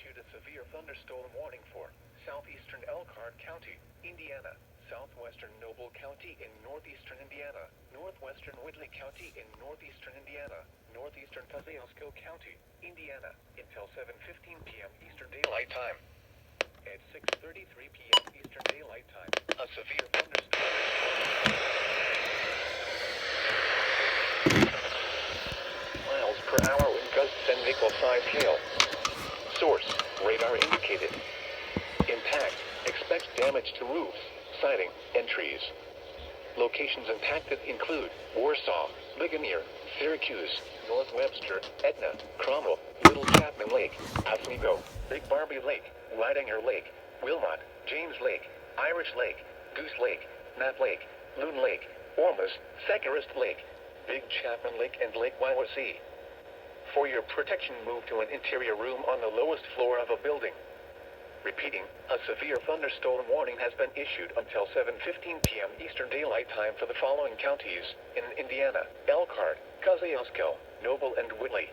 issued a severe thunderstorm warning for southeastern Elkhart County, Indiana, southwestern Noble County in northeastern Indiana, northwestern Whitley County in northeastern Indiana, northeastern Kosciuszko County, Indiana, until 7:15 p.m. Eastern Daylight Time. At 6:33 p.m. Eastern Daylight Time, a severe thunderstorm miles per hour with gusts and nickel-sized hail. Source, radar indicated. Impact, expect damage to roofs, siding, and trees. Locations impacted include Warsaw, Ligonier, Syracuse, North Webster, Etna, Cromwell, Little Chapman Lake, Oswego, Big Barbie Lake, Leidinger Lake, Wilmot, James Lake, Irish Lake, Goose Lake, Knapp Lake, Loon Lake, Ormus, Saccharist Lake, Big Chapman Lake, and Lake Wawasee. For your protection, move to an interior room on the lowest floor of a building. Repeating, a severe thunderstorm warning has been issued until 7:15 p.m. Eastern Daylight Time for the following counties in Indiana: Elkhart, Kosciuszko, Noble, and Whitley.